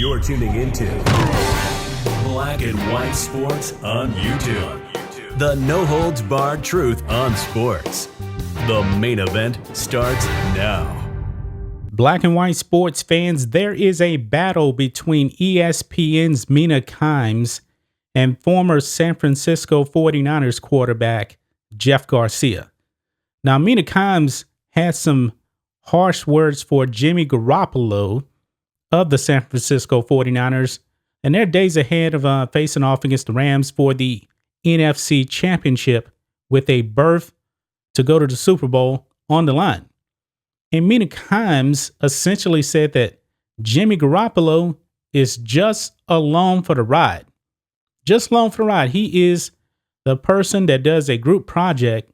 You're tuning into Black and White Sports on YouTube. The no-holds-barred truth on sports. The main event starts now. Black and White Sports fans, there is a battle between ESPN's Mina Kimes and former San Francisco 49ers quarterback Jeff Garcia. Now, Mina Kimes had some harsh words for Jimmy Garoppolo of the San Francisco 49ers, and they're days ahead of facing off against the Rams for the NFC Championship with a berth to go to the Super Bowl on the line. And Mina Kimes essentially said that Jimmy Garoppolo is just along for the ride. Just along for the ride. He is the person that does a group project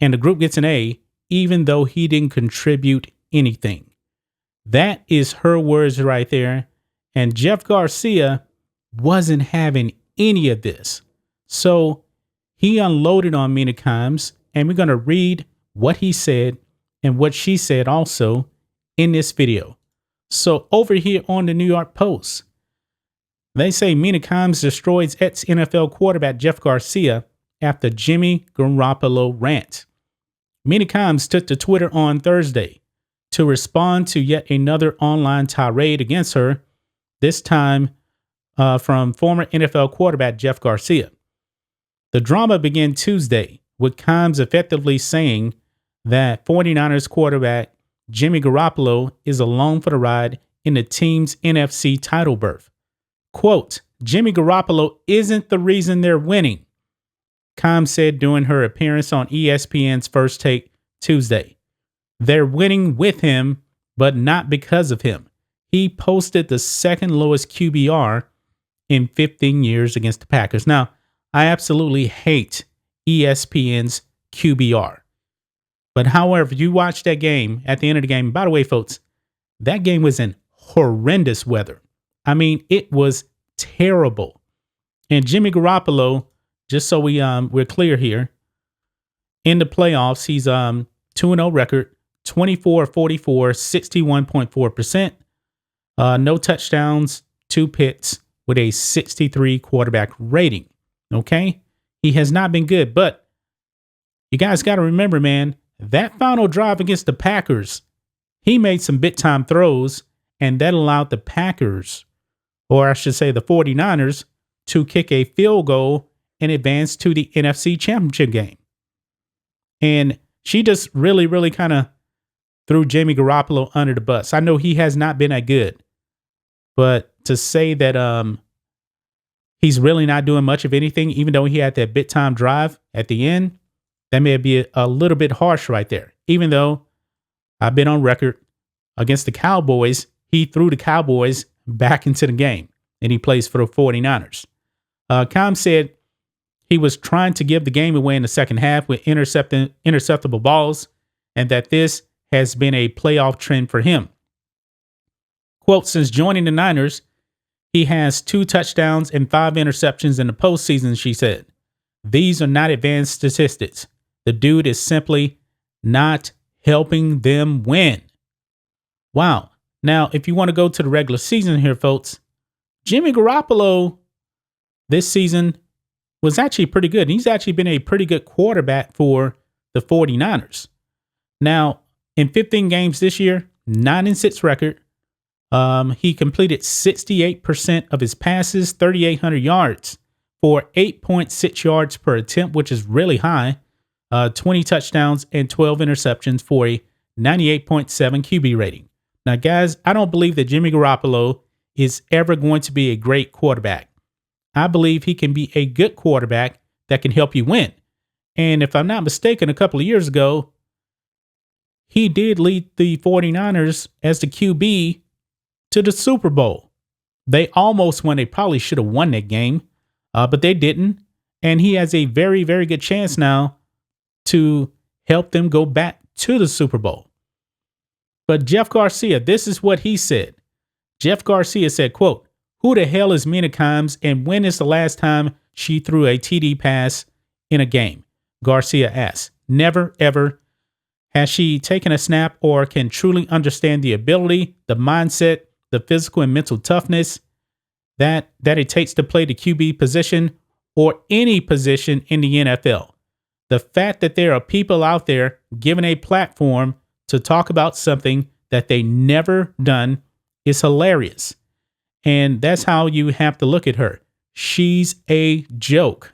and the group gets an A, even though he didn't contribute anything. That is her words right there. And Jeff Garcia wasn't having any of this. So he unloaded on Mina Kimes, and we're going to read what he said and what she said also in this video. So over here on the New York Post, they say Mina Kimes destroys ex-NFL quarterback Jeff Garcia after Jimmy Garoppolo rant. Mina Kimes took to Twitter on Thursday to respond to yet another online tirade against her, this time from former NFL quarterback Jeff Garcia. The drama began Tuesday with Kimes effectively saying that 49ers quarterback Jimmy Garoppolo is along for the ride in the team's NFC title berth. Quote, Jimmy Garoppolo isn't the reason they're winning, Kimes said during her appearance on ESPN's First Take Tuesday. They're winning with him, but not because of him. He posted the second lowest QBR in 15 years against the Packers. Now, I absolutely hate ESPN's QBR. But however, you watch that game at the end of the game. By the way, folks, that game was in horrendous weather. I mean, it was terrible. And Jimmy Garoppolo, just so we're clear here, in the playoffs, he's 2-0 record, 24-44, 61.4%. No touchdowns, 2 picks with a 63 quarterback rating. Okay? He has not been good, but you guys got to remember, man, that final drive against the Packers, he made some big time throws, and that allowed the Packers, or I should say the 49ers, to kick a field goal and advance to the NFC Championship game. And she just really, really kind of threw Jimmy Garoppolo under the bus. I know he has not been that good, but to say that he's really not doing much of anything, even though he had that big time drive at the end, that may be a little bit harsh right there. Even though I've been on record against the Cowboys, he threw the Cowboys back into the game, and he plays for the 49ers. Kimes said he was trying to give the game away in the second half with interceptable balls, and that this has been a playoff trend for him. Quote, since joining the Niners, he has 2 touchdowns and 5 interceptions in the postseason, she said. These are not advanced statistics. The dude is simply not helping them win. Wow. Now, if you want to go to the regular season here, folks, Jimmy Garoppolo this season was actually pretty good. He's actually been a pretty good quarterback for the 49ers. Now, in 15 games this year, 9-6 record. He completed 68% of his passes, 3,800 yards for 8.6 yards per attempt, which is really high. 20 touchdowns and 12 interceptions for a 98.7 QB rating. Now, guys, I don't believe that Jimmy Garoppolo is ever going to be a great quarterback. I believe he can be a good quarterback that can help you win. And if I'm not mistaken, a couple of years ago, he did lead the 49ers as the QB to the Super Bowl. They almost won. They probably should have won that game, but they didn't. And he has a very, very good chance now to help them go back to the Super Bowl. But Jeff Garcia, this is what he said. Jeff Garcia said, quote, who the hell is Mina Kimes, and when is the last time she threw a TD pass in a game? Garcia asked. Never, ever. Has she taken a snap or can truly understand the ability, the mindset, the physical and mental toughness that it takes to play the QB position or any position in the NFL. The fact that there are people out there given a platform to talk about something that they never done is hilarious. And that's how you have to look at her. She's a joke.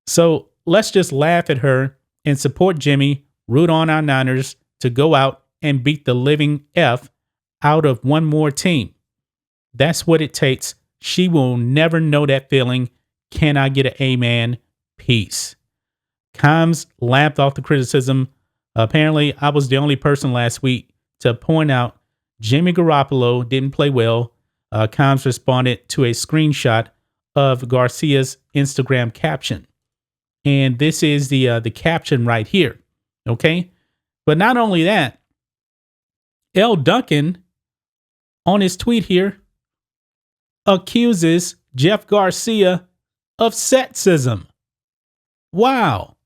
So let's just laugh at her and support Jimmy, root on our Niners to go out and beat the living F out of one more team. That's what it takes. She will never know that feeling. Can I get an amen? Peace. Kimes laughed off the criticism. Apparently, I was the only person last week to point out Jimmy Garoppolo didn't play well. Kimes responded to a screenshot of Garcia's Instagram caption. And this is the caption right here. Okay? But not only that, L. Duncan, on his tweet here, accuses Jeff Garcia of sexism. Wow.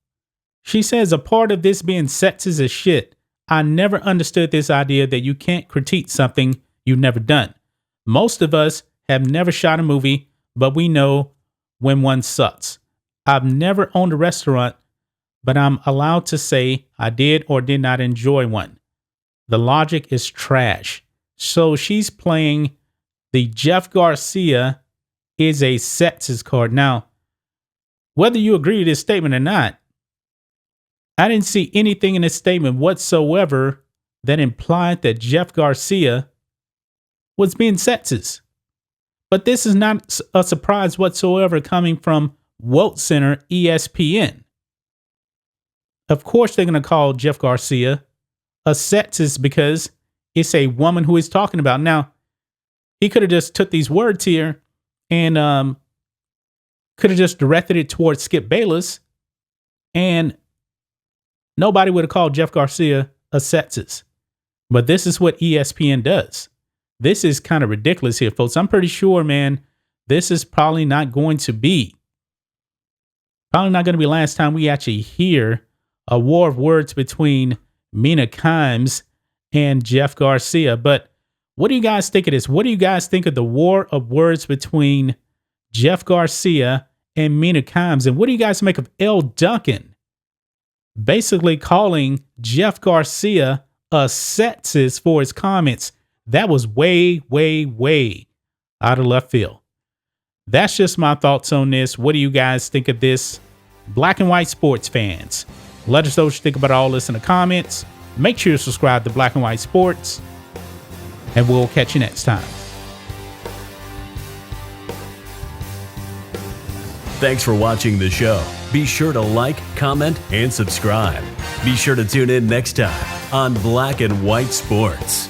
She says a part of this being sexist as shit. I never understood this idea that you can't critique something you've never done. Most of us have never shot a movie, but we know when one sucks. I've never owned a restaurant, but I'm allowed to say I did or did not enjoy one. The logic is trash. So she's playing the Jeff Garcia is a sexist card. Now, whether you agree with this statement or not, I didn't see anything in this statement whatsoever that implied that Jeff Garcia was being sexist. But this is not a surprise whatsoever coming from Woke Center ESPN. Of course, they're going to call Jeff Garcia a sexist because it's a woman who he's talking about. Now, he could have just took these words here and could have just directed it towards Skip Bayless, and nobody would have called Jeff Garcia a sexist. But this is what ESPN does. This is kind of ridiculous here, folks. I'm pretty sure, man, this is probably not going to be the last time we actually hear a war of words between Mina Kimes and Jeff Garcia. But what do you guys think of this? What do you guys think of the war of words between Jeff Garcia and Mina Kimes? And what do you guys make of L. Duncan basically calling Jeff Garcia a sexist for his comments? That was way, way, way out of left field. That's just my thoughts on this. What do you guys think of this? Black and white sports fans, let us know what you think about all this in the comments. Make sure you subscribe to Black and White Sports, and we'll catch you next time. Thanks for watching the show. Be sure to like, comment, and subscribe. Be sure to tune in next time on Black and White Sports.